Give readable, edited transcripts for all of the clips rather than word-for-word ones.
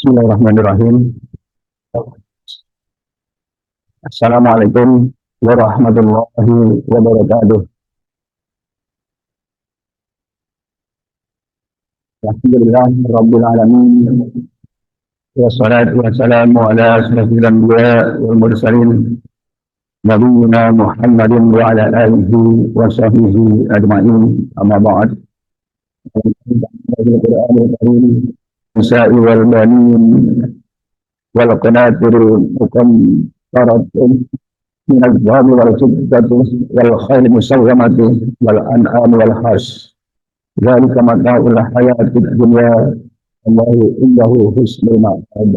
Bismillahirrahmanirrahim. Assalamualaikum warahmatullahi wabarakatuh. Alhamdulillah Rabbil Alamin. Wassalatu wassalamu ala asyrafil anbiya wal mursalin. Nabiyyina Muhammadin wa ala alihi wa sahbihi ajma'in. Amma ba'd. Al-Qur'anul Karim. Nisa'i wal banin wal qanatirul muqantaratun من الذهب والفضة والخيل المسومة والأنعام والحرث ذلك متاع الحياة الدنيا الله عنده حسن المآب.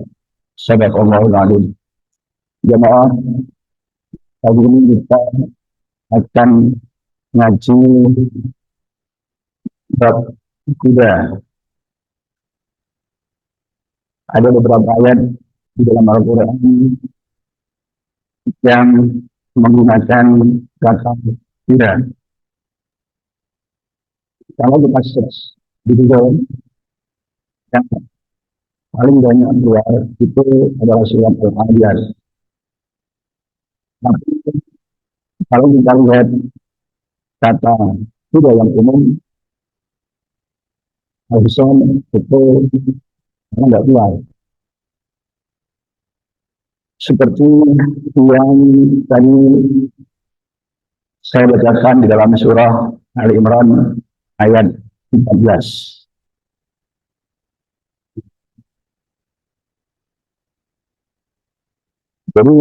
Sadaq Allahul Azim. Jemaah, hari ini kita akan ngaji bab kuda. Ada beberapa ayat di dalam Al-Quran yang menggunakan kata kuda. Kalau kita search di Google, yang paling banyak keluar itu adalah surat Al-Adiyat. Tapi kalau kita lihat kata kuda yang umum, Al-Husain itu tidak keluar. Seperti yang tadi saya bacakan di dalam surah Ali Imran ayat 14. Jadi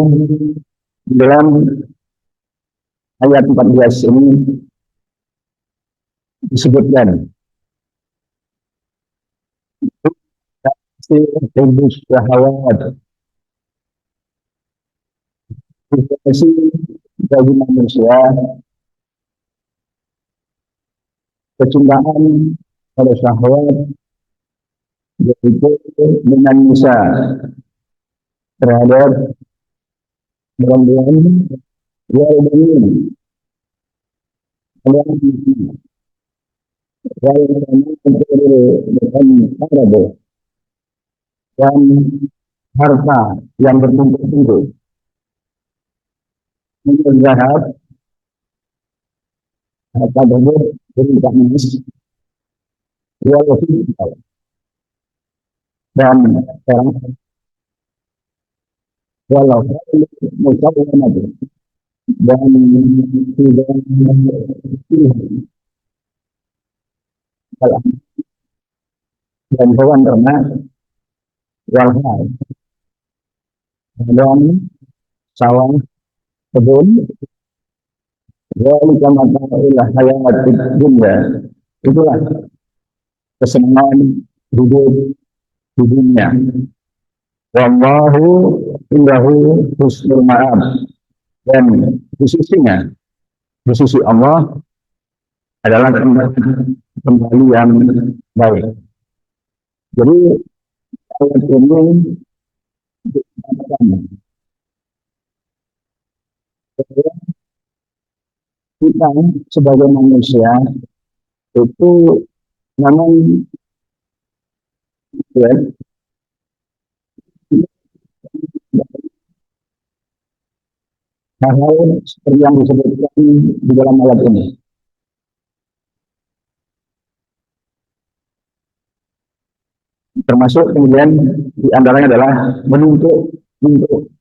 di dalam ayat 14 ini disebutkan syahwat bagi manusia, kecintaan pada syahwat yaitu dengan nisa terhadap perempuan dan harta yang bertumpuk-tumpuk. Menjahab harta tersebut berlimpah emas dan sekarang walau musawwamah dan tidak dan hewan ternak walhal dan sawah kebun wali kamata'ilah hayat dunia, itulah kesenangan hidup di dunia. Wallahu indahu husnul ma'ab, dan di sisi Allah adalah kembali yang baik. Jadi ayat ini kita sebagai manusia itu memang hal-hal seperti yang disebutkan di dalam ayat ini. Termasuk kemudian di antaranya adalah menuntut untuk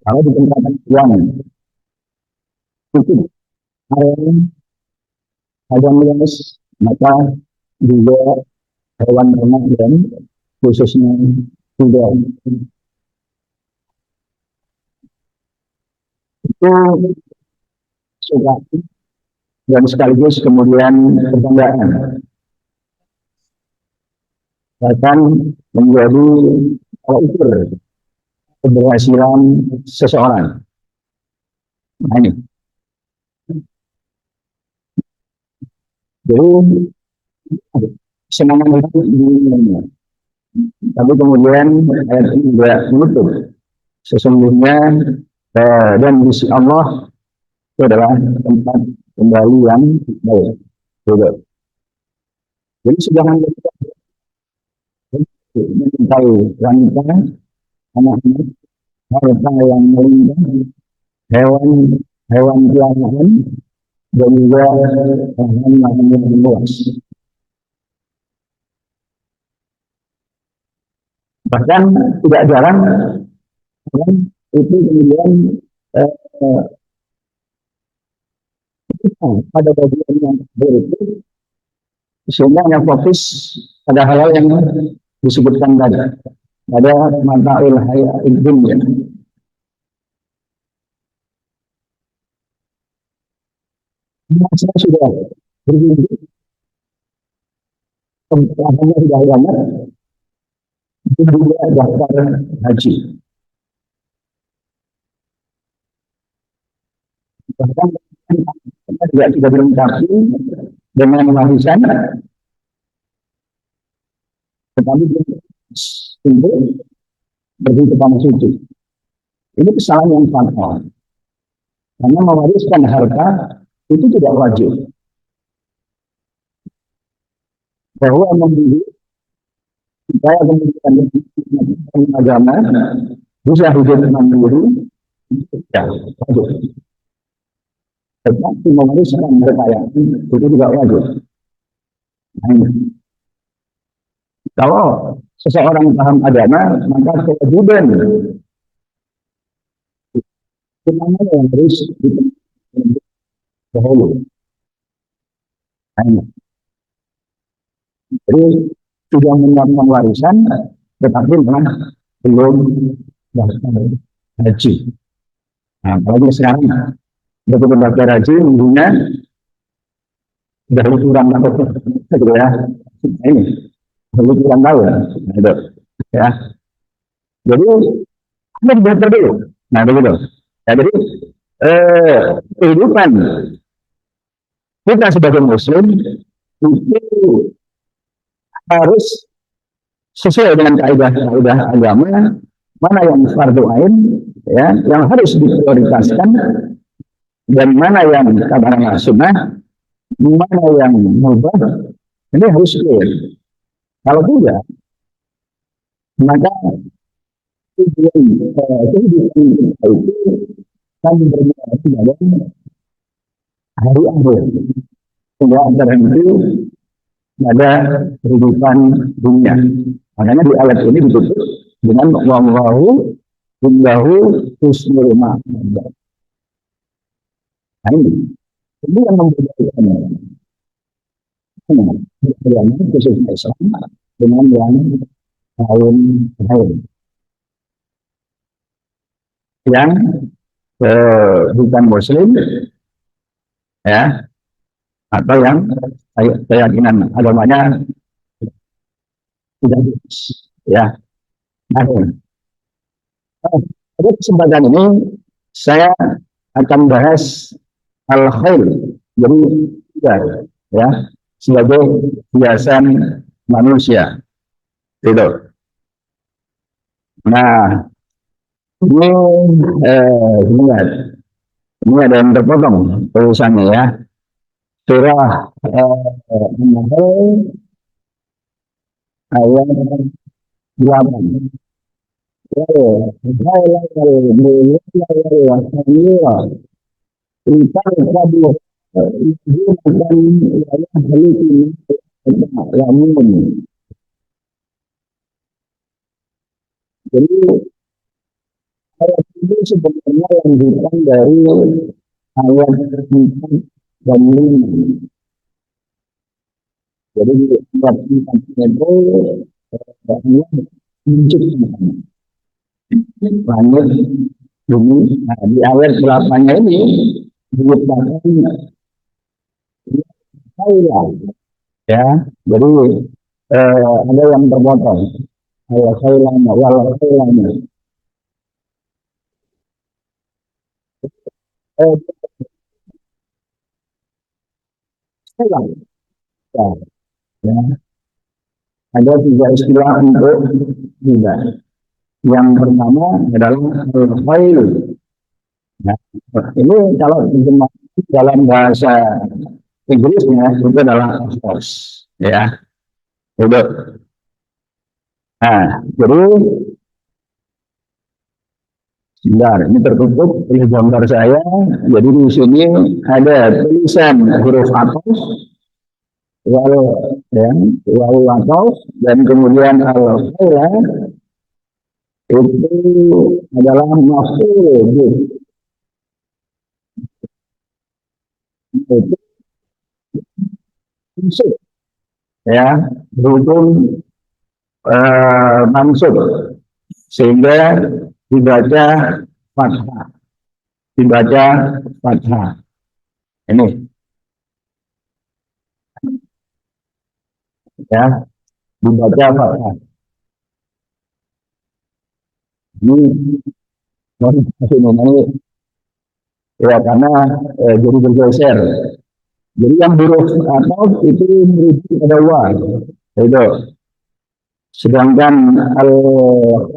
kalau di tempat uang cukup ada luas, maka juga hewan ternak dan khususnya kuda itu suka dan sekaligus kemudian kebanggaan, bahkan menjadi ukur keberhasilan seseorang. Nah ini, jadi semangat itu dunia. Tapi kemudian ayat ini juga menutup sesungguhnya Dan di sisi Allah itu adalah tempat kembali yang baik. Gitu. Jadi sudah mencintai wanita, anak-anak, harta yang melimpah, hewan hewan peliharaan, dan juga lahan yang luas. Bahkan tidak jarang orang itu kemudian eh, pada bagian yang terakhir itu sehingga hanya fokus pada hal-hal yang disebutkan tadi. Ada mataul hayat dunya. Saya sudah berminggu, tempatnya sudah banyak, itu juga daftar haji. Bahkan kita juga sudah dilengkapi dengan warisan, tetapi untuk pergi ke tanah suci. Ini kesalahan yang fatal. Karena mewariskan harta itu tidak wajib. Bahwa membeli supaya kemudian agama bisa hidup mandiri, ya wajib. Tetapi mewariskan kekayaan itu tidak wajib. Nah, kalau seseorang paham agama, maka kewajiban kita yang harus dahulu. Nah, jadi sudah menyiapkan warisan, tetapi belum daftar haji. Nah, apalagi sekarang betul daftar haji, minggunya sudah lebih kurang gitu ya. Ini lebih kurang tahu ya. Nah, itu ya. Jadi ada daftar dulu. Nah, begitu. Ya, jadi kehidupan kita sebagai muslim itu harus sesuai dengan kaidah agama, mana yang fardu ain, ya, yang harus diprioritaskan, dan mana yang katakanlah sunnah, mana yang mubah, ini harus clear. Kalau tidak, maka kehidupan kita itu kan bermula pada hari akhir, sehingga terhenti pada kehidupan dunia. Makanya di ayat ini ditutup dengan wallahu indahu husnul ma'ab. Nah, ini yang membedakan khususnya Islam dengan yang lain yang bukan muslim, ya, atau yang keyakinan agamanya tidak ya. Nah, pada kesempatan ini saya akan bahas al-khair, jadi ya, sebagai hiasan manusia itu. Nah, ini ini ada yang terpotong tulisannya ya. Surah An-Nahl ayat 8. Jadi ayat ini sebenarnya lanjutan dari ayat 4 dan 5. Jadi ayat 4 itu menciptakan langit bumi. Nah, di ayat 8-nya ini menciptakan ya. Jadi ada yang terpotong ayat khailana wal khailana. Ya. Ada 3 istilah untuk riba. Yang pertama adalah al-khail, Nah, ini kalau dalam bahasa Inggrisnya itu adalah of course, ya. Itu. Nah, jadi sebentar, ini tertutup oleh gambar saya. Jadi di sini ada tulisan huruf atos, wal, ya, wal atos, dan kemudian al ya, itu adalah maf'ul bih. Itu mansub, ya, berhubung mansub, sehingga dibaca fathah, dibaca fathah. Ini, ya, dibaca fathah. Ini ya karena jadi bergeser. Jadi yang huruf atau itu merujuk pada wa, itu. Sedangkan al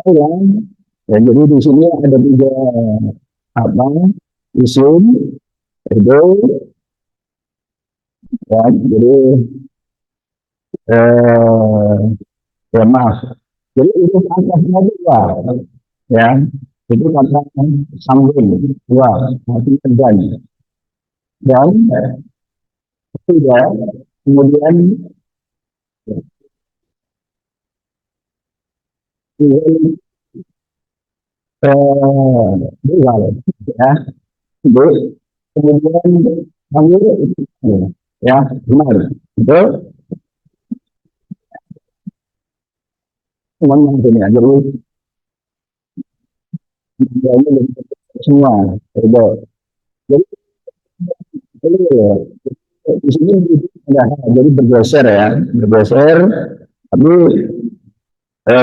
qalam, ya, jadi di sini ada tiga apa isim itu, ya, jadi eh, ya maaf. Jadi itu atasnya juga, ya, itu kata sambung dua artinya dan tidak kemudian dua, ya, itu kemudian panggil itu, ya, benar itu semuanya ini ya. Jadi ini semua itu. Jadi di sini ada jadi bergeser, ya, bergeser, tapi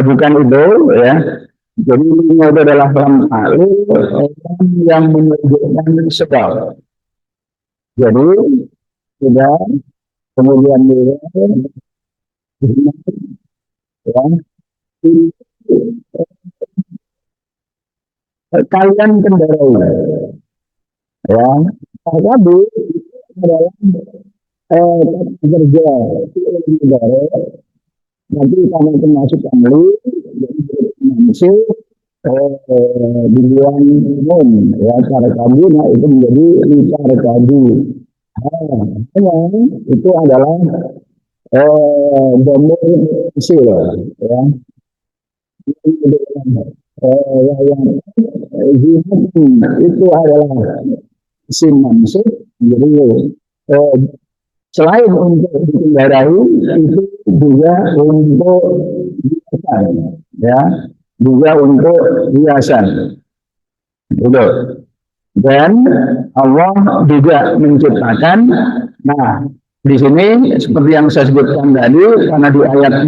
bukan itu, ya. Jadi ini adalah lam alif yang menunjukkan sebab. Jadi tidak kemudian dia, ya, kalian kendarai, ya, tadi adalah kerja kendarai, nanti kamu termasuk amli, jadi masuk biduan umum, ya, cara kabu, nah itu menjadi cara kabu. Nah, itu adalah domir hasil, ya. Yang itu adalah isim mansub. Jadi selain untuk dikendarai itu juga untuk hiasan, ya, juga untuk hiasan, gitu. Dan Allah juga menciptakan. Nah, di sini seperti yang saya sebutkan tadi, karena di ayat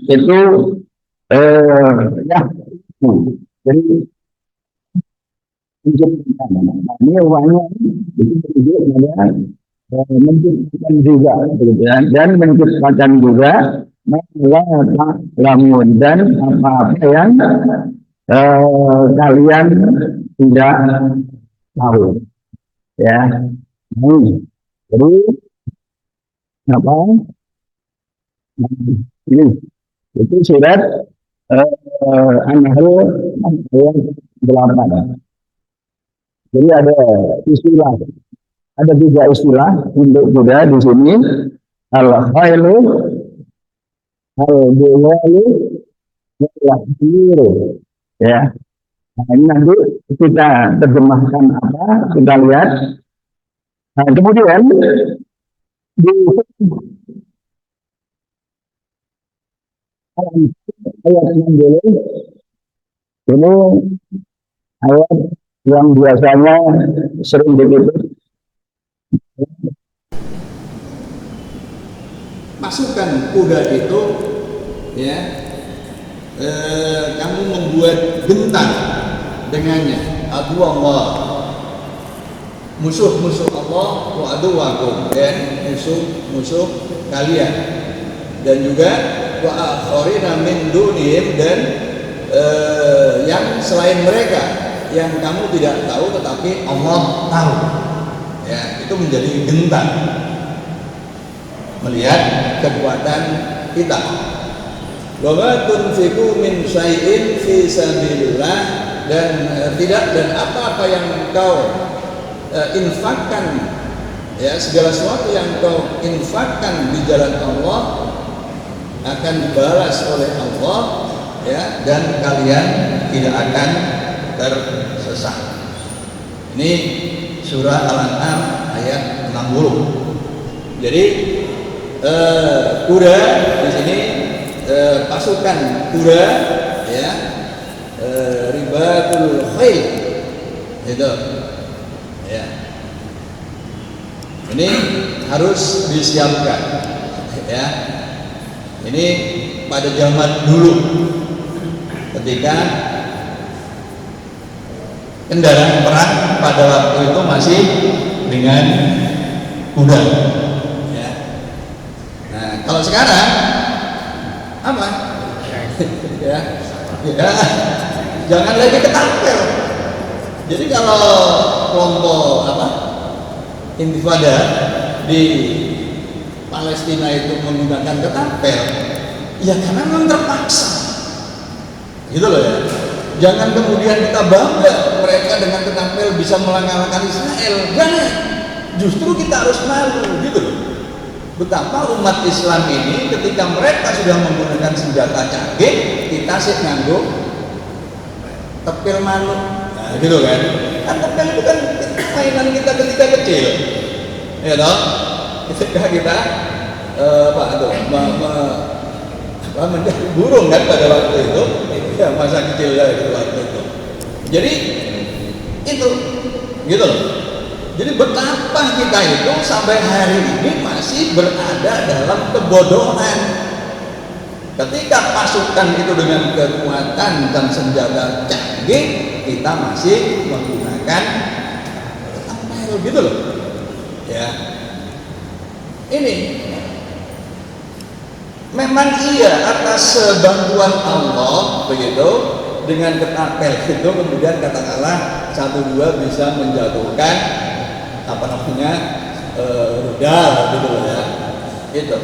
itu ya, jadi menciptakan. Nah, ini uangnya itu menciptakan juga, dan menciptakan juga lamun dan apa-apa yang kalian tidak tahu, ya. Jadi apa ini itu surat An-Nahl ayat 8. Jadi ada istilah, ada tiga istilah untuk kuda di sini: al-khailu, al-biwalu, al-hiru, ya. Nah, ini nanti kita terjemahkan apa, kita lihat. Nah, kemudian di ayat 60 ini ayat yang biasanya sering dikutip. Masukkan kuda itu, ya, kamu membuat bentang dengannya. Adu Allah, musuh-musuh Allah, wa aduwakum, dan musuh-musuh kalian, dan juga wa akharina min dunihim, dan yang selain mereka, yang kamu tidak tahu tetapi Allah tahu. Ya, itu menjadi gentar melihat kekuatan kita. Wa ma tunfiqu min syai'in fi sabilillah, dan apa-apa yang engkau infakkan, ya, segala sesuatu yang engkau infakkan di jalan Allah akan dibalas oleh Allah, ya, dan kalian tidak akan tersesat. Ini surah Al-An'am ayat 60. Jadi kuda di sini pasukan kuda, ya, ribatul khail itu, ya, ini harus disiapkan, ya. Ini pada zaman dulu ketika kendaraan perang pada waktu itu masih dengan kuda, ya. Nah, kalau sekarang apa? Ya, jangan lagi ketapel. Jadi kalau kelompok Intifada di Palestina itu menggunakan ketapel, ya karena memang terpaksa, gitu loh, ya. Jangan kemudian kita bangga mereka dengan ketapel bisa mengalahkan Israel, jangan. Justru kita harus malu, gitu loh. Betapa umat Islam ini ketika mereka sudah menggunakan senjata canggih, kita sih nganggo tepil malu, nah, gitu kan? Kan tepil itu kan mainan kita ketika kecil, ya toh. Ketika kita mencari burung kan pada waktu itu, ya masa kecil dari waktu itu. Jadi itu, gitu loh. Jadi betapa kita itu sampai hari ini masih berada dalam kebodohan. Ketika pasukan itu dengan kekuatan dan senjata canggih, kita masih menggunakan ketapel, gitu loh, ya. Ini memang iya atas bantuan Allah begitu, dengan ketapel itu kemudian katakanlah 1-2 bisa menjatuhkan rudal, gitu loh, ya, gitu.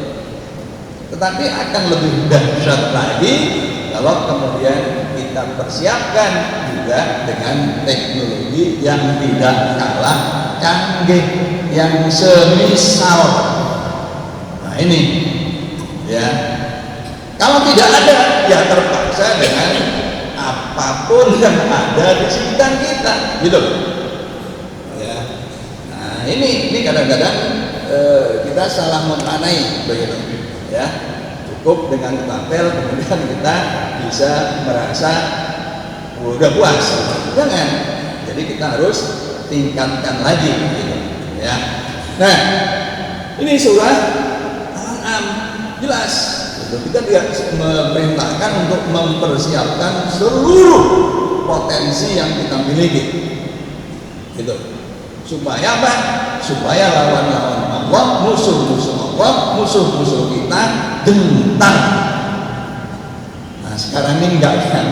Tetapi akan lebih dahsyat lagi kalau kemudian kita persiapkan juga dengan teknologi yang tidak kalah canggih, yang semisal. Nah ini, ya, kalau tidak ada, ya terpaksa dengan apapun yang ada di sekitar kita, gitu loh. Ini kadang-kadang kita salah memaknai begitu, ya. Cukup dengan ketapel kemudian kita bisa merasa udah puas, jangan. Jadi kita harus tingkatkan lagi, gitu, ya. Nah, ini surah Al-An'am jelas, gitu. Kita memerintahkan untuk mempersiapkan seluruh potensi yang kita miliki, gitu. Supaya apa? Supaya lawan-lawan Allah, musuh-musuh Allah, musuh-musuh kita gentar. Nah, sekarang ini enggak kan?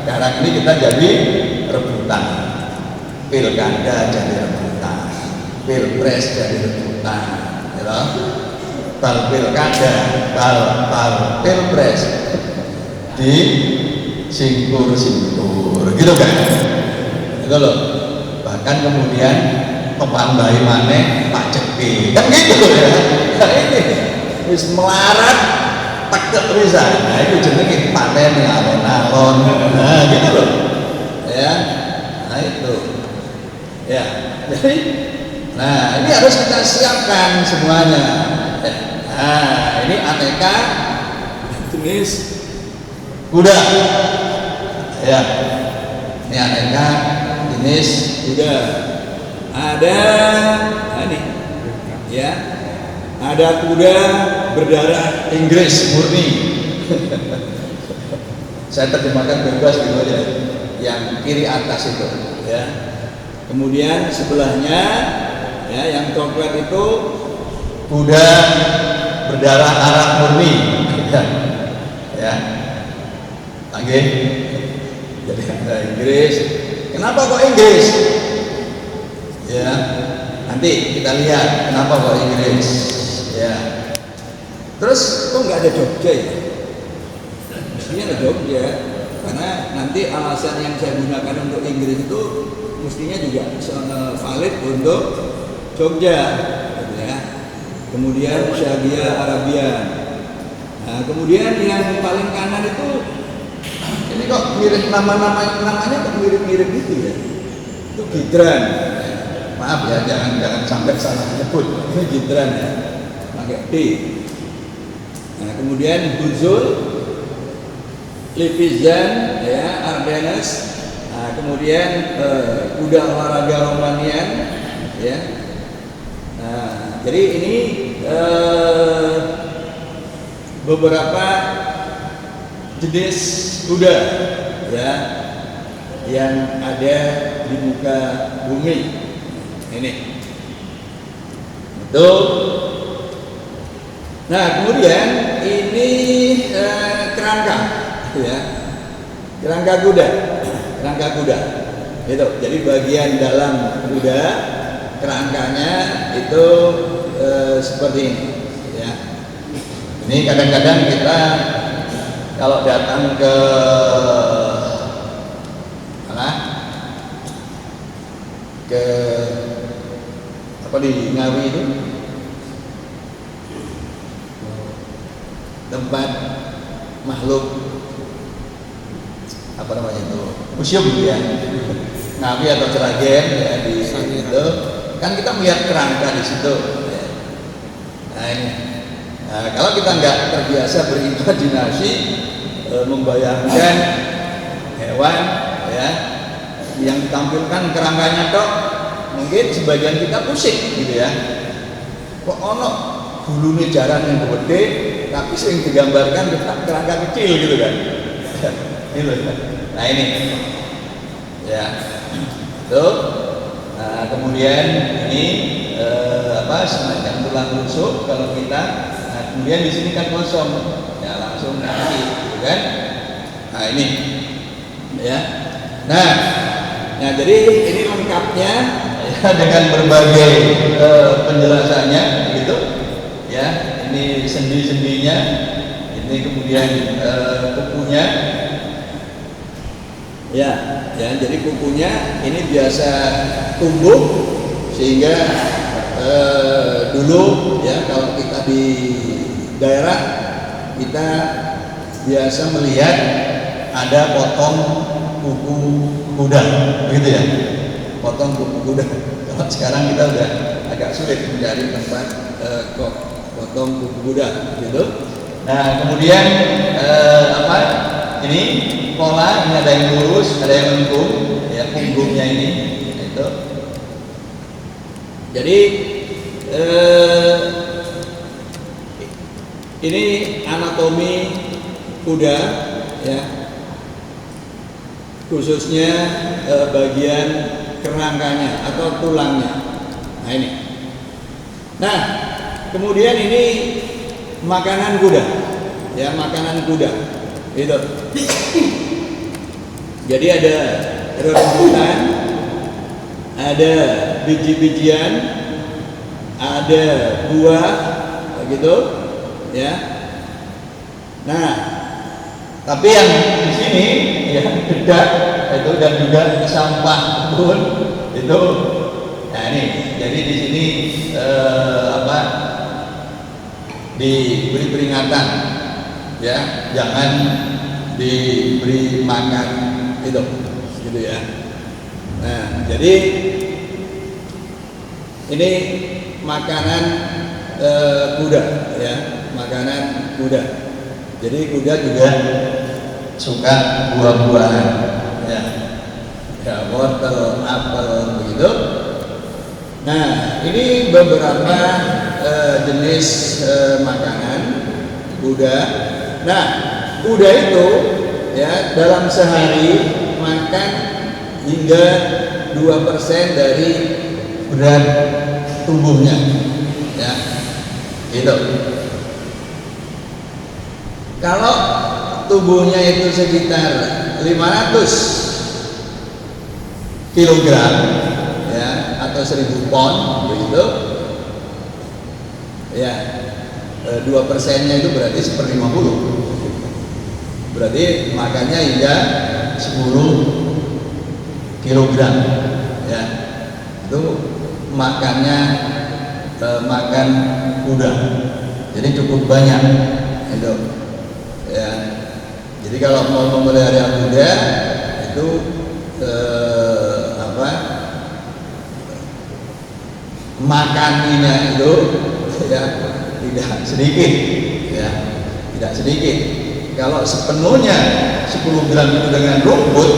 Sekarang ini kita jadi rebutan. Pilkada jadi rebutan, pilpres jadi rebutan, ya. Bal pilkada, bal pilpres di singkur-singkur, gitu kan? Gitu loh. Bahkan kemudian kepandai maneh Pak Cepi, kan gitu loh, ya. Nah, ini wis melarat tekek pisan. Nah, itu jenenge paten alon-alon. Nah, gitu loh, ya. Nah, itu, ya. Jadi, nah, ini harus kita siapkan semuanya. Nah, ini aneka jenis kuda, ya. Ini aneka jenis kuda. Ada ini, ya, ada kuda berdarah Inggris murni. Saya terjemahkan bebas gitu aja, yang kiri atas itu, ya. Kemudian sebelahnya, ya, yang coklat itu kuda berdarah Arab murni, ya. Oke. Jadi ada Inggris, Kenapa kok Inggris? Ya, nanti kita lihat kenapa kok Inggris. Ya. Terus kok nggak ada Jogja ya? Mestinya ada Jogja, karena nanti alasan yang saya gunakan untuk Inggris itu mestinya juga valid untuk Jogja, gitu ya. Kemudian Syariah Arabian. Nah, kemudian yang paling kanan itu ini kok mirip namanya kok mirip-mirip gitu ya. Itu Gibran. Maaf ya, jangan sampai salah nyebut. Ini Gibran ya, pakai D. Nah, kemudian Buzul, Lipizan, ya, Ardennes. Nah, kemudian kuda olahraga Romanian, ya. Nah, jadi ini beberapa jenis kuda, ya, yang ada di muka bumi. Ini, betul. Nah, kemudian ini kerangka, ya, kerangka kuda, itu. Jadi bagian dalam kuda, kerangkanya itu seperti ini, ya. Ini kadang-kadang kita kalau datang ke mana, ke apa di Ngawi itu, tempat makhluk apa namanya itu, museum ya, Ngawi atau Seragen ya, di situ kan kita melihat kerangka di situ. Ya. Nah ini, nah, kalau kita nggak terbiasa berimajinasi, membayangkan hewan ya yang ditampilkan kerangkanya tok, mungkin sebagian kita pusing gitu ya. Kok ono bulunya jaran yang gede, tapi sering digambarkan kerangka kecil gitu kan. Gitu. Nah ini, ya, tuh. Nah, kemudian ini semacam tulang rusuk kalau kita. Nah, kemudian di sini kan kosong, ya langsung kaki, gitu kan. Nah ini, ya. Nah, jadi ini lengkapnya ya, dengan berbagai penjelasannya, gitu. Ya, ini sendi-sendinya, ini kemudian kukunya. Ya, jadi kukunya ini biasa tumbuh sehingga dulu ya kalau kita di daerah kita biasa melihat ada potong kuku kuda, begitu ya, potong kuku kuda. Kalau sekarang kita udah agak sulit mencari tempat potong kuku kuda, gitu. Nah kemudian ini pola, ini ada yang lurus, ada yang lengkung, ya punggungnya ini, itu. Jadi ini anatomi kuda, ya, khususnya bagian kerangkanya atau tulangnya. Nah ini. Nah kemudian ini makanan kuda, ya, makanan kuda, itu. Jadi ada rerumputan, ada biji-bijian, ada buah, begitu, ya. Nah, tapi yang di sini ya dedak itu dan juga sampah pun itu. Nah ini, jadi di sini diberi peringatan, ya, jangan diberi makan itu, gitu ya. Nah, jadi ini makanan kuda, ya, makanan kuda. Jadi kuda juga suka buah-buahan, ya, wortel, apel, begitu. Nah, ini beberapa jenis makanan kuda. Nah, kuda itu ya dalam sehari makan hingga 2% dari berat tubuhnya, ya, gitu. Kalau tubuhnya itu sekitar 500 kilogram ya atau 1000 pon begitu ya, 2%-nya itu berarti 1/50, berarti makannya hingga 10 kilogram ya, itu makannya makan kuda, jadi cukup banyak itu ya. Jadi kalau mau memelihara kuda itu makannya itu ya tidak sedikit ya, tidak sedikit. Kalau sepenuhnya 10 gram itu dengan rumput,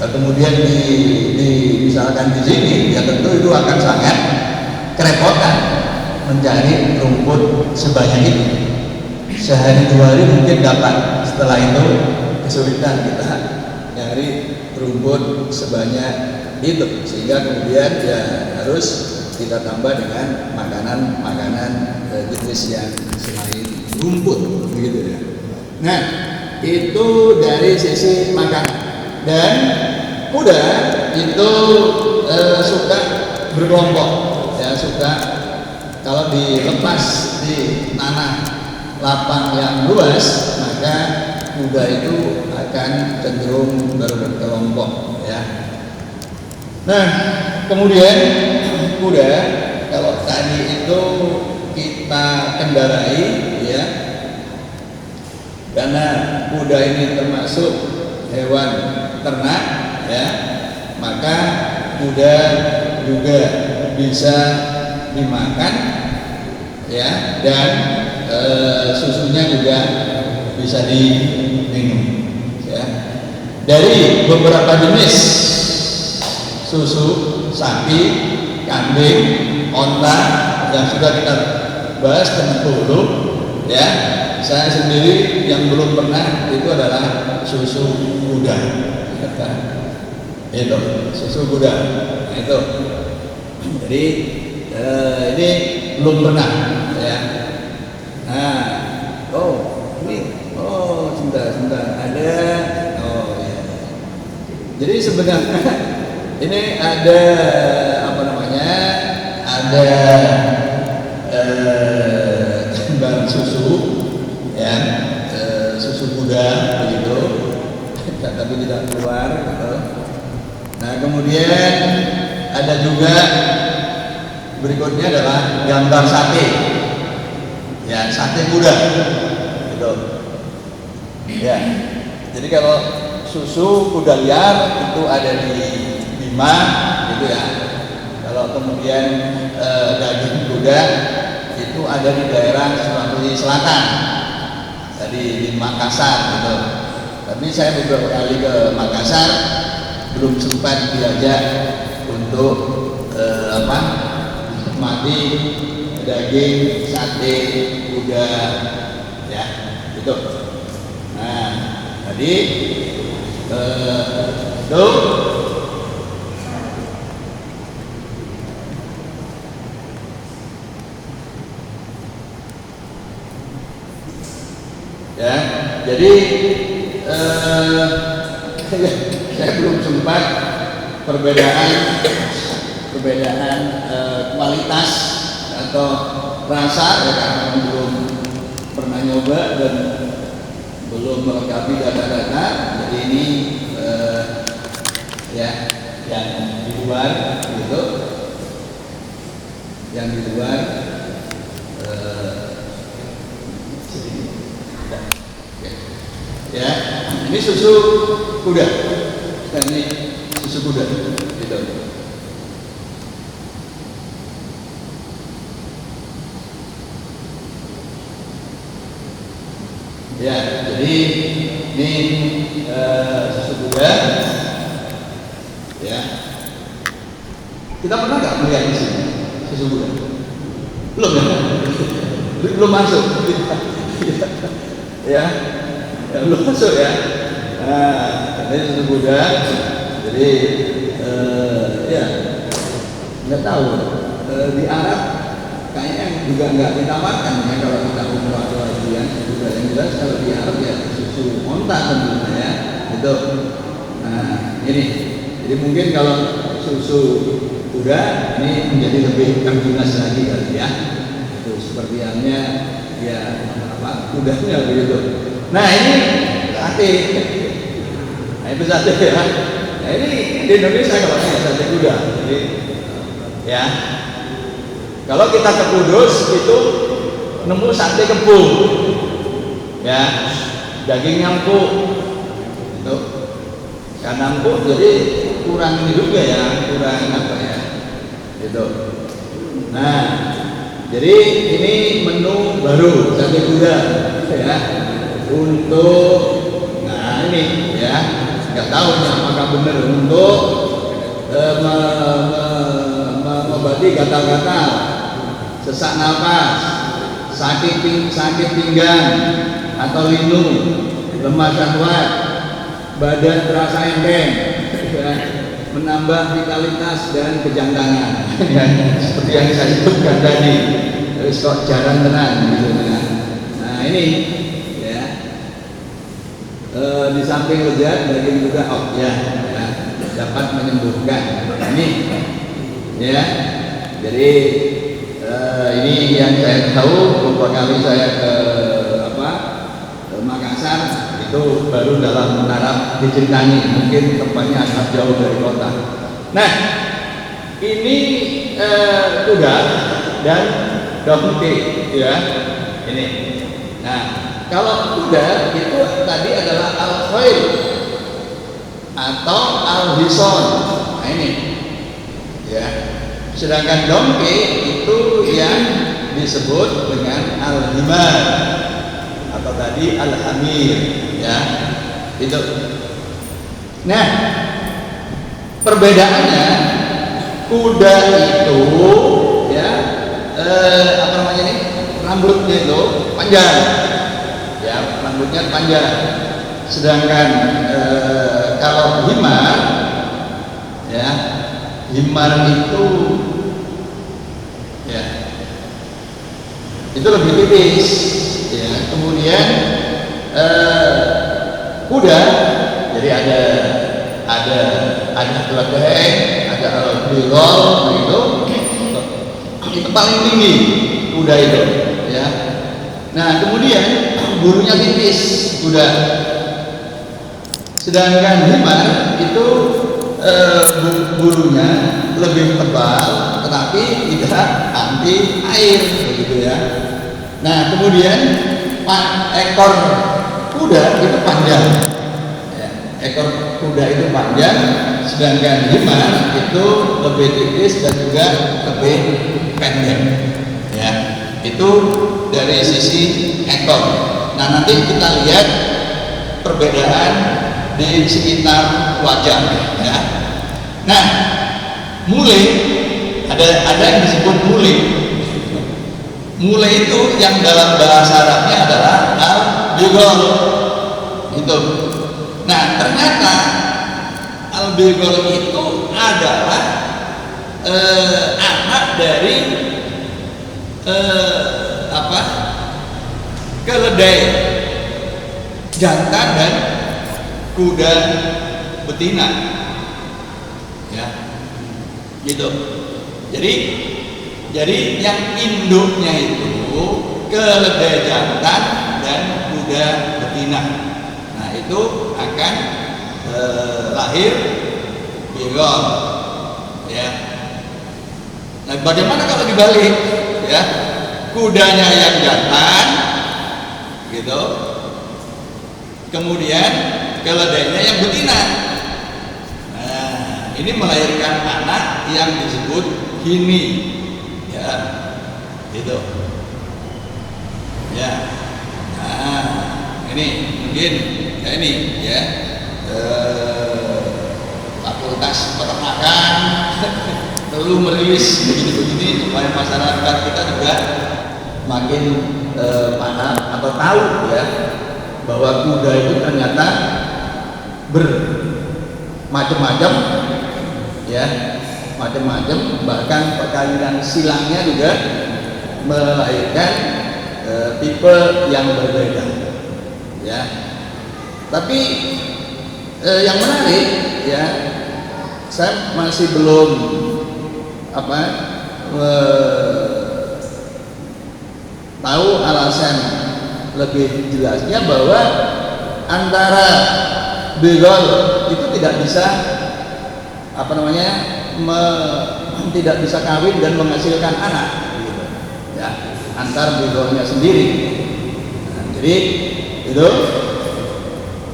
kemudian misalkan di sini, ya tentu itu akan sangat kerepotan mencari rumput sebanyak itu. Sehari 2 hari mungkin dapat, setelah itu kesulitan kita nyari rumput sebanyak itu, sehingga kemudian ya harus kita tambah dengan makanan-makanan jenis yang selain rumput begitu ya. Nah, itu dari sisi makanan. Dan kuda itu suka berkelompok ya, suka kalau dilepas di tanah lapang yang luas, maka kuda itu akan cenderung berkelompok ya. Nah, kemudian kuda kalau tadi itu kita kendarai ya, karena kuda ini termasuk hewan ternak ya, maka kuda juga bisa dimakan ya, dan susunya juga bisa diminum ya. Dari beberapa jenis susu sapi, kambing, onta yang sudah kita bahas dulu ya, saya sendiri yang belum pernah itu adalah susu kuda itu, susu kuda. Nah, itu jadi ini belum pernah ya. Nah, sebentar ada, ya. Jadi sebenarnya ini ada apa namanya, ada bahan susu ya, susu kuda begitu, tapi tidak keluar gitu. Nah, kemudian ada juga berikutnya adalah gambar sate ya, sate kuda gitu ya. Jadi kalau susu kuda liar itu ada di Bima gitu ya. Kalau kemudian daging kuda itu ada di daerah Sulawesi Selatan, tadi di Makassar gitu. Tapi saya beberapa kali ke Makassar belum sempat diajak untuk menikmati daging sate kuda ya gitu. Nah, tadi itu ya, jadi saya belum sempat perbedaan kualitas atau rasa ya, karena belum pernah nyoba dan belum melengkapi data-data. Jadi ini ya yang di luar gitu, yang di luar ya, ini susu kuda, dan ini susu kuda gitu. Ya, jadi ini susu kuda ya. Kita pernah nggak melihat di sini susu kuda? Belum ya? Belum masuk ya, belum masuk ya. Nah, ini susu kuda. Jadi ya nggak tahu, di Arab kayaknya juga nggak ditawarkan ya kalau kita umroh atau hajian juga. Yang jelas kalau di Arab ya susu onta tentunya ya itu. Nah, ini Jadi mungkin kalau susu kuda ini menjadi lebih terginas lagi kali ya. Itu seperti halnya ya apa kudanya begitu. Nah ini sate. Nah itu sate ya. Nah ini di Indonesia kalau sate kuda. Jadi ya kalau kita ke Kudus itu nemu sate kebul, ya dagingnya empuk, itu karena empuk jadi kurang ini juga ya, kurang apa ya, itu. Nah, jadi ini menu baru sate kuda, ya untuk, nah ini ya nggak tahu nih apakah benar untuk mengobati gatal-gatal, sesak nafas, sakit pinggang atau linu, lemah syahwat, badan terasa enteng, ya, menambah vitalitas dan kejantanan, ya, seperti yang saya sebutkan tadi. Terus kok jarang tenang gitu kan. Nah ini ya di samping lezat daging juga ya, dapat menyembuhkan. Ini ya jadi ini yang saya tahu beberapa kali saya ke Makassar itu baru dalam menara Dicintani, mungkin tempatnya agak jauh dari kota. Nah ini kuda dan donkey ya ini. Nah kalau kuda itu tadi adalah al-khail atau al-hison. Nah ini ya. Sedangkan donkey itu yang disebut dengan al-himar atau tadi al-hamir ya itu. Nah perbedaannya kuda itu ya apa namanya ini rambutnya itu panjang ya, rambutnya panjang. Sedangkan kalau himar ya, himar itu ya itu lebih tipis ya. Kemudian kuda jadi ada keledai, ada al-bigol itu paling tinggi kuda itu ya. Nah kemudian bulunya tipis kuda, sedangkan himar itu bulunya lebih tebal tetapi tidak anti air begitu ya. Nah kemudian ekor kuda itu panjang ya, ekor kuda itu panjang, sedangkan himar itu lebih tipis dan juga lebih pendek ya. Itu dari sisi ekor. Nah nanti kita lihat perbedaan di sekitar wajah ya. Nah mulai ada yang disebut mulai. Mulai itu yang dalam bahasa Arabnya adalah al-bigol itu. Nah ternyata al-bigol itu adalah anak dari keledai jantan dan kuda betina ya gitu. Jadi yang induknya itu keledai jantan dan kuda betina. Nah itu akan lahir bigol ya. Nah bagaimana kalau dibalik ya, kudanya yang jantan gitu, kemudian keledainya yang betina. Nah ini melahirkan anak yang disebut hini ya gitu ya. Nah ini mungkin ya ini ya fakultas peternakan perlu merilis begini-begini supaya masyarakat kita juga makin paham atau tahu ya bahwa kuda itu ternyata bermacam-macam ya, macam-macam, bahkan perkawinan silangnya juga melahirkan tipe yang berbeda ya. Tapi yang menarik ya, saya masih belum apa tahu alasan lebih jelasnya bahwa antara begol itu tidak bisa apa namanya tidak bisa kawin dan menghasilkan anak gitu. Ya, antar begolnya sendiri. Nah, jadi itu.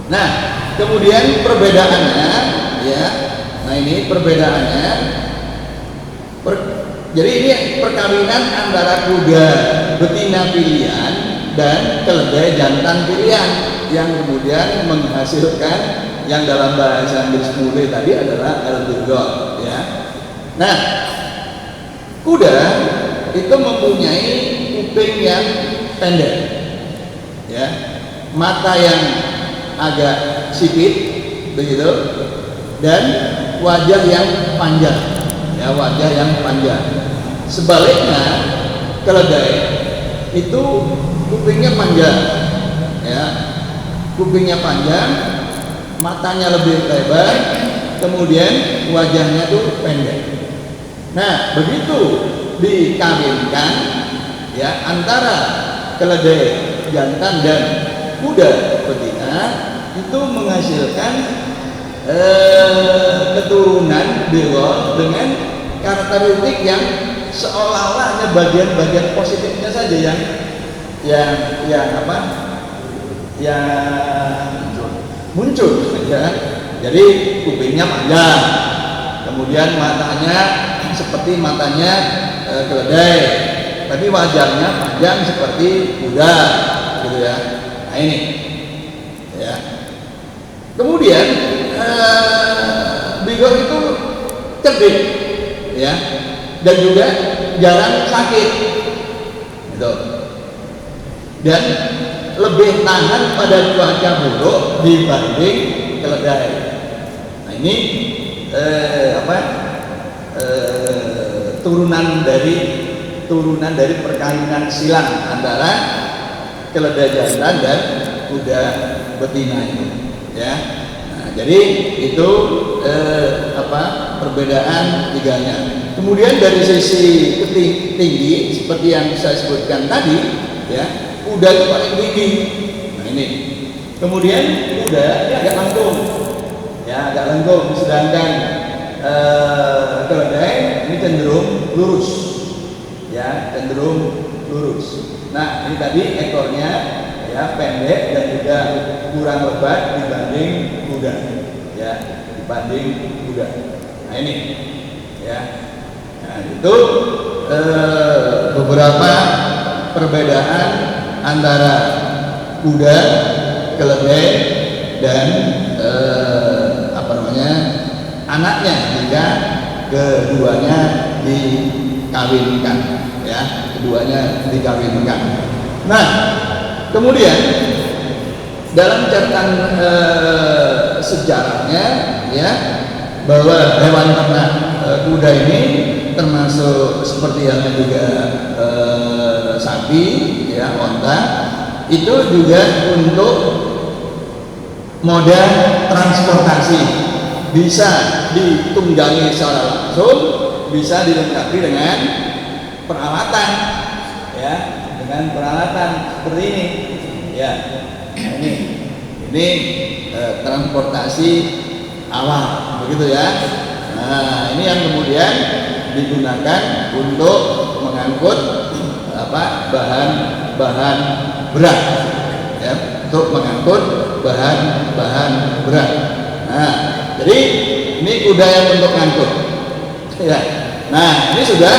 Nah, kemudian perbedaannya ya. Nah, ini perbedaannya jadi ini perkawinan antara kuda betina pilihan dan keledai jantan pilihan yang kemudian menghasilkan yang dalam bahasa Inggris mule tadi adalah Elburgol ya. Nah, kuda itu mempunyai kuping yang pendek ya, mata yang agak sipit begitu, dan wajah yang panjang ya, wajah yang panjang. Sebaliknya keledai itu kupingnya panjang ya, kupingnya panjang, matanya lebih lebar, kemudian wajahnya tuh pendek. Nah, begitu dikawinkan ya antara keledai jantan dan kuda betina, itu menghasilkan keturunan bewol dengan karakteristik yang seolah-olah hanya bagian-bagian positifnya saja yang muncul ya. Jadi kupingnya panjang, kemudian matanya seperti matanya keledai, tapi wajahnya panjang seperti kuda gitu ya. Nah ini ya. Kemudian Bigor itu cerdik ya, dan juga jarang sakit gitu, dan lebih tahan pada cuaca buruk dibanding keledai. Nah ini turunan dari perkawinan silang antara keledai jantan dan kuda betina itu ya. Nah, jadi itu perbedaan tiganya. Kemudian dari sisi tinggi seperti yang saya sebutkan tadi ya, kuda itu paling tinggi. Nah ini. Kemudian kuda ini agak lengkung ya, agak lengkung, sedangkan keledai ini cenderung lurus ya, cenderung lurus. Nah ini tadi ekornya ya pendek dan juga kurang lebat dibanding kuda ya, dibanding kuda. Nah ini ya, nah itu beberapa perbedaan antara kuda, keledai, dan anaknya jika keduanya dikawinkan ya, keduanya dikawinkan. Nah, kemudian dalam catatan sejarahnya ya, bahwa hewan ternak kuda ini termasuk seperti yang juga sapi ya, onta, itu juga untuk moda transportasi, bisa ditunggangi secara langsung, bisa dilengkapi dengan peralatan ya, dengan peralatan seperti ini ya. Ini transportasi awal begitu ya. Nah ini yang kemudian digunakan untuk mengangkut bahan berat ya, untuk mengangkut bahan berat. Nah jadi ini kuda yang untuk ngangkut ya. Nah ini sudah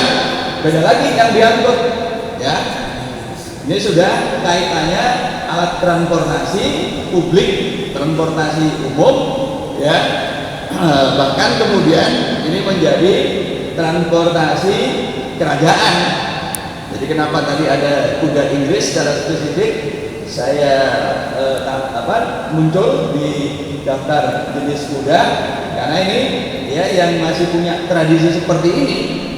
beda lagi yang diangkut ya. Ini sudah kaitannya alat transportasi publik, transportasi umum ya. Bahkan kemudian ini menjadi transportasi kerajaan. Jadi kenapa tadi ada kuda Inggris secara spesifik saya muncul di daftar jenis kuda, karena ini ya yang masih punya tradisi seperti ini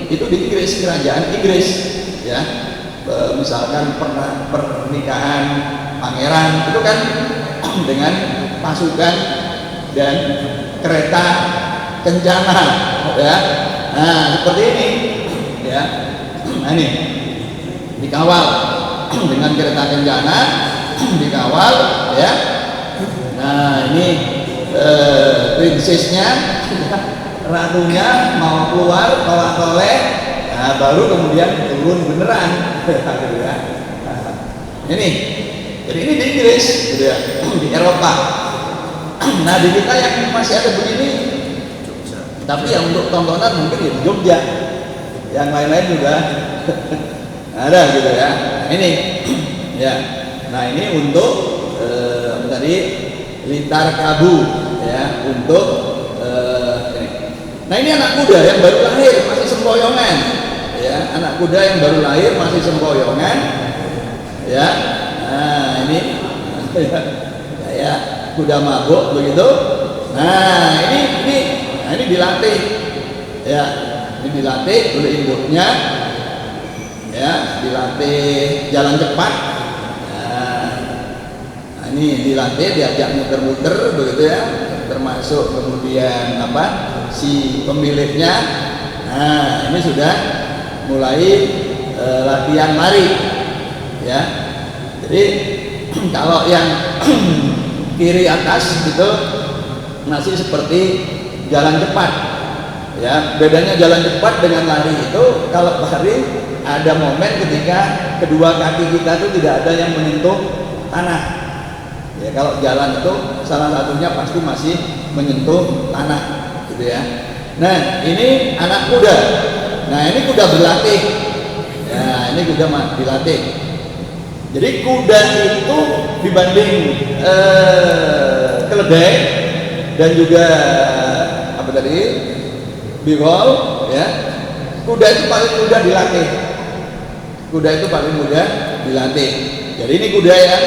itu di Inggris, kerajaan Inggris ya. Misalkan pernikahan pangeran itu kan dengan pasukan dan kereta kencana, ya. Nah, seperti ini, ya. Nah, ini dikawal dengan kereta kencana, dikawal, ya. Nah, ini prinsesnya, ratunya mau keluar tolak-toleh, nah, baru kemudian turun beneran, gitu ya. Nah, ini, jadi ini di Inggris, gitu ya, di Eropa. Nah, di kita yang masih ada begini, tapi yang untuk tontonan mungkin di Jogja, yang lain-lain juga ada, gitu ya. Nah, ini, ya. Nah, ini untuk apa tadi, Litar Kabu, ya, untuk ini. Nah, ini anak kuda yang baru lahir masih sempoyongan, ya, anak kuda yang baru lahir masih sempoyongan, ya. Nah, ini kayak kuda mabuk begitu. Nah, ini dilatih, ya, ini dilatih oleh induknya, ya, dilatih jalan cepat. Nah, ini dilatih, diajak muter-muter begitu ya, termasuk kemudian apa, si pemiliknya. Nah, ini sudah mulai latihan lari, ya. Jadi kalau yang kiri atas itu masih seperti jalan cepat, ya. Bedanya jalan cepat dengan lari itu, kalau lari ada momen ketika kedua kaki kita itu tidak ada yang menyentuh tanah. Ya, kalau jalan itu salah satunya pasti masih menyentuh tanah, gitu ya. Nah, ini anak kuda. Nah, ini kuda berlatih. Ya, ini kuda dilatih. Jadi kuda itu dibanding keledai dan juga apa tadi, bigol, ya. Kuda itu paling mudah dilatih. Kuda itu paling mudah dilatih. Jadi ini kuda yang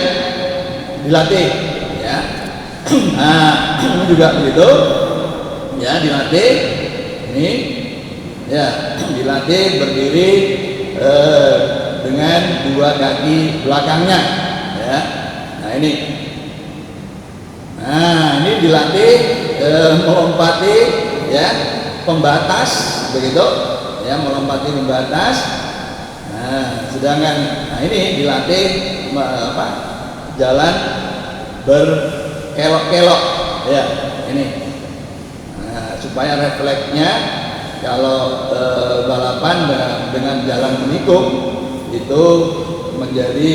dilatih, ya. Nah, ini juga begitu, ya, dilatih. Ini, ya, dilatih berdiri dengan dua kaki belakangnya, ya. Nah, ini dilatih melompati, ya, pembatas begitu, ya, melompati pembatas. Nah, sedangkan ini dilatih apa, jalan berkelok-kelok, ya, ini. Nah, supaya refleksnya kalau balapan dengan jalan menikung itu menjadi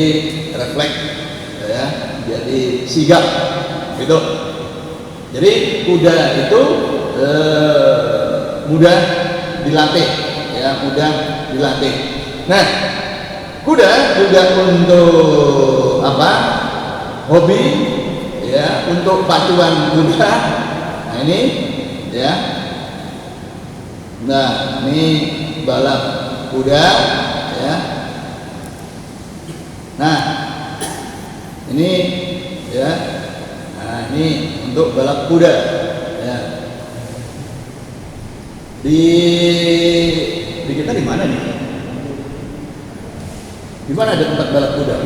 refleks, ya, jadi sigap, gitu. Jadi kuda itu mudah dilatih, ya, mudah dilatih. Nah, kuda juga untuk apa? Hobi, ya, untuk pacuan kuda. Nah, ini, ya. Nah, ini balap kuda, ya. Nah, ini, ya. Nah, ini untuk balap kuda, ya. Di kita di mana nih? Di mana ada tempat balap kuda?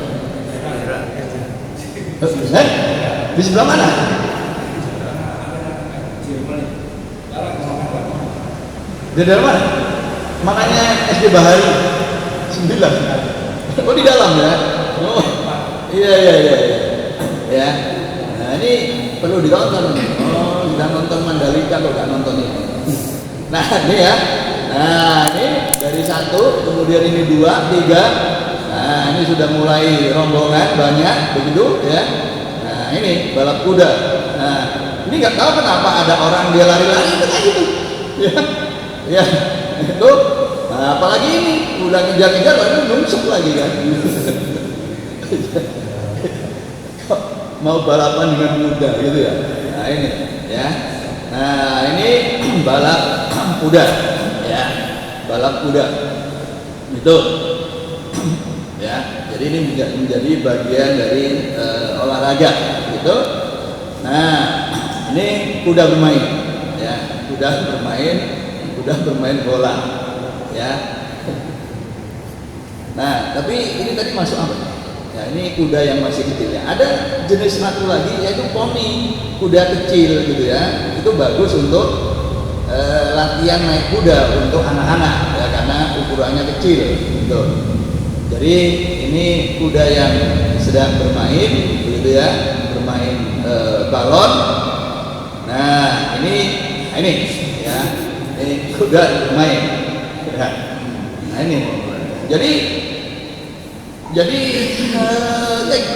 Di sebelah mana? Di dalam mana? Makanya SD Bahari 9. Oh, di dalam, ya. Oh, iya. Ya. Nah, ini perlu ditonton. Oh, sudah nonton Mandalika kok nggak nonton ini. Nah, ini, ya. Nah, ini dari 1, kemudian ini 2, 3. Nah, ini sudah mulai rombongan banyak begitu, ya. Nah, ini balap kuda. Nah, ini nggak tahu kenapa ada orang dia lari-lari itu kayak gitu, ya. Ya, itu. Nah, apalagi ini udah ngejar-ngejar lagi nungsuk lagi kan. Mau balapan dengan kuda gitu ya. Nah, ini, ya. Nah, ini balap kuda, ya. Balap kuda. Itu. Ya, jadi ini menjadi bagian dari olahraga, gitu. Nah, ini kuda bermain, ya, kuda bermain bola, ya. Nah, tapi ini tadi masuk apa? Ya, ini kuda yang masih kecil, ya. Ada jenis satu lagi yaitu poni, kuda kecil, gitu ya. Itu bagus untuk latihan naik kuda untuk anak-anak ya, karena ukurannya kecil gitu. Jadi ini kuda yang sedang bermain begitu ya, bermain balon. Nah ini ya, ini kuda bermain ya. Nah ini jadi ya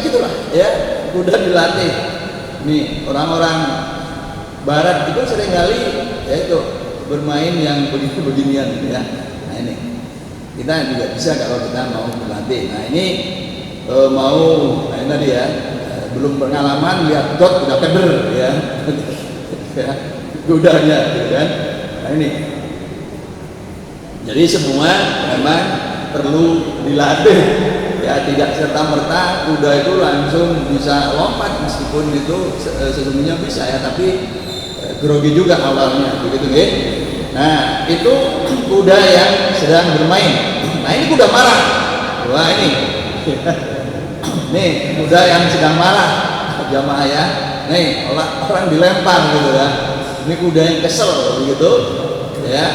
gitulah ya, kuda dilatih. Nih orang-orang barat itu seringkali ya itu bermain yang beginian ya. Nah ini kita juga bisa kalau kita mau berlatih. Nah ini nah ini tadi ya, belum pengalaman lihat dot udah keder ya, ya kudanya gitu kan. Nah ini jadi semua memang perlu dilatih ya, tidak serta-merta kuda itu langsung bisa lompat, meskipun itu sesungguhnya bisa ya, tapi grogi juga awalnya begitu ya. Nah itu kuda yang sedang bermain. Nah ini kuda marah. Wah ini nih kuda yang sedang marah jamaah ya. Nih orang dilempar gitu ya. Ini kuda yang kesel begitu ya.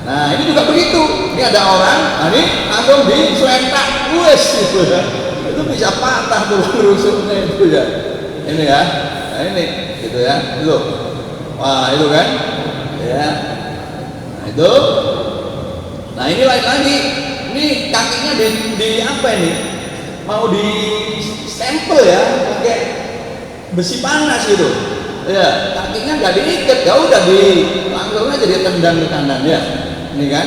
Nah ini juga begitu. Ini ada orang, nah ini langsung diselentak, wes gitu ya. Itu bisa patah tulang rusuknya itu ya. Ini ya. Nah ini gitu ya. Itu. Wah itu kan ya. Nah itu, nah ini lain lagi, ini kakinya di apa ini, mau di stempel ya pakai besi panas gitu ya, kakinya nggak diikat, ya udah langsung aja dia tendang ke kanan ya. Ini kan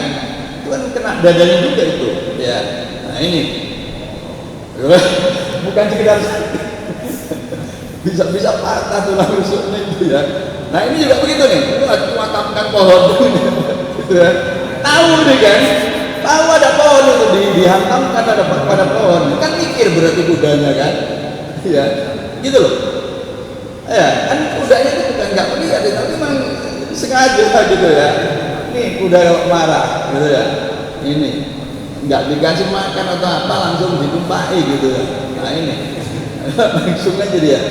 itu kan kena dadanya juga itu ya. Nah ini bukan sekedar bisa patah tulang rusuknya itu ya. Nah ini juga begitu nih, itu matapkan pohon gitu ya. Tahu nih kan, tahu ada pohon itu dihantamkan pada pohon, kan mikir berarti kudanya kan, ya gitu loh. Ya kan kudanya itu bukan nggak melihat, tapi memang sengaja gitu ya. Ini kuda marah gitu ya. Ini nggak dikasih makan atau apa, langsung ditumpahi gitu ya. Nah ini langsung aja dia.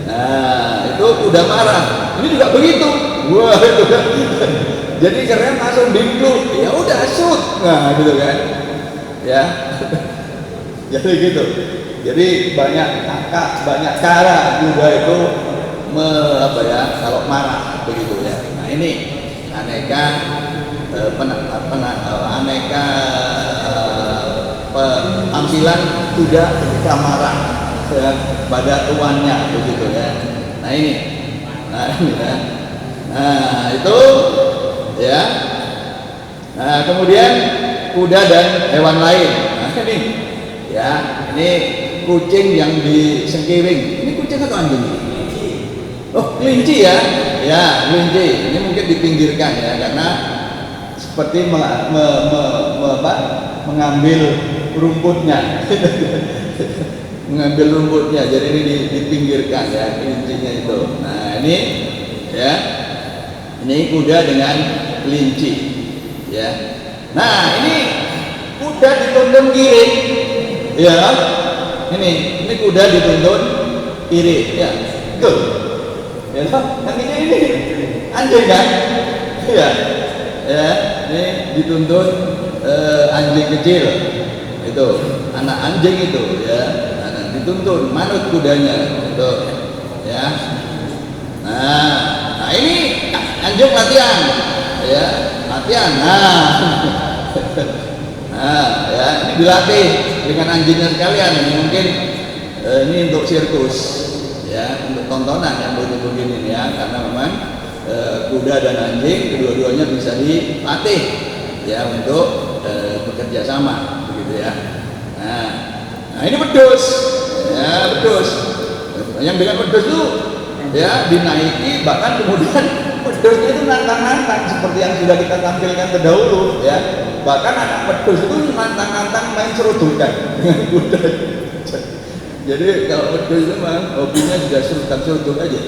Nah itu kuda marah. Ini juga begitu. Wah itu kan. Jadi keren langsung dipluk. Ya udah shoot. Nah gitu kan. Ya. Jadi gitu. Jadi banyak banyak cara kuda itu apa ya, kalau marah begitu ya. Nah ini aneka aneka penampilan kuda ketika marah ya, pada tuannya begitu ya. Nah ini ya. Nah itu ya. Nah kemudian kuda dan hewan lain. Nah ini ya, ini kucing yang disengkiring. Ini kucing atau anjing? Oh kelinci ya. Ya kelinci. Ini mungkin dipinggirkan ya, karena seperti mengambil rumputnya. Mengambil rumputnya, jadi ini dipinggirkan ya kelincinya itu. Nah ini ya, ini kuda dengan kelinci ya. Nah ini kuda dituntun kiri ya, ini kuda dituntun kiri ya, tuh ya, kakinya ini anjing kan ya, ini dituntun anjing kecil itu, anak anjing itu ya, dituntun manut kudanya itu ya. Nah ini anjing latihan ya, latihan. Nah ya, ini dilatih dengan anjingnya sekalian. Ini mungkin ini untuk sirkus ya, untuk tontonan yang begini ya, karena memang kuda dan anjing kedua-duanya bisa dilatih ya untuk bekerja sama begitu ya. Nah ini pedus ya, pedus yang dengan pedus itu ya dinaiki, bahkan kemudian pedusnya itu nantang-nantang seperti yang sudah kita tampilkan terdahulu ya. Bahkan anak pedus itu nantang-nantang main serudukan dengan kuda. Jadi kalau pedus itu memang hobinya sudah seruduk aja.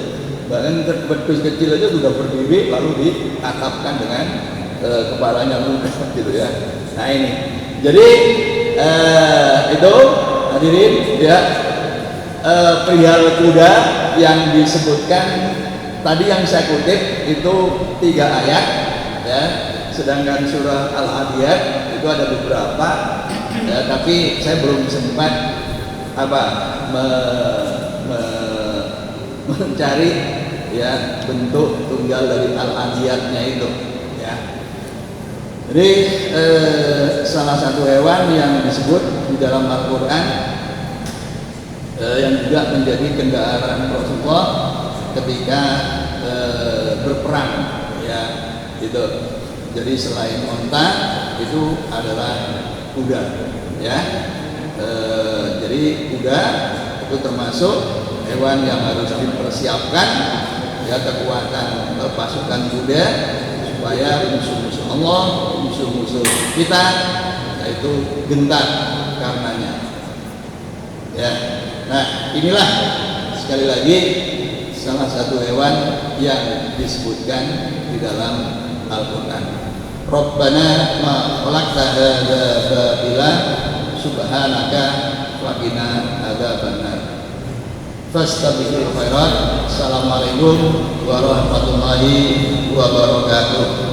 Bahkan pedus kecil aja sudah berdiri lalu ditatapkan dengan kepalanya muda gitu ya. Nah ini jadi itu hadirin ya, perihal kuda yang disebutkan tadi yang saya kutip itu 3 ayat ya. Sedangkan surah Al-Adiyat itu ada beberapa, ya, tapi saya belum sempat mencari ya bentuk tunggal dari Al-Adiyatnya itu, ya. Jadi salah satu hewan yang disebut di dalam Al-Quran yang juga menjadi kendaraan Rasulullah ketika berperang, ya, itu. Jadi selain onta itu adalah kuda, ya. Jadi kuda itu termasuk hewan yang harus dipersiapkan, ya, kekuatan pasukan kuda supaya musuh-musuh Allah, musuh-musuh kita, yaitu gentar karenanya, ya. Nah, inilah sekali lagi salah satu hewan yang disebutkan di dalam Al-Quran. Rabbana ma khalaqta hadza batila subhanaka wa qina adzabannar. Fastabiqul khairat. Assalamualaikum warahmatullahi wabarakatuh.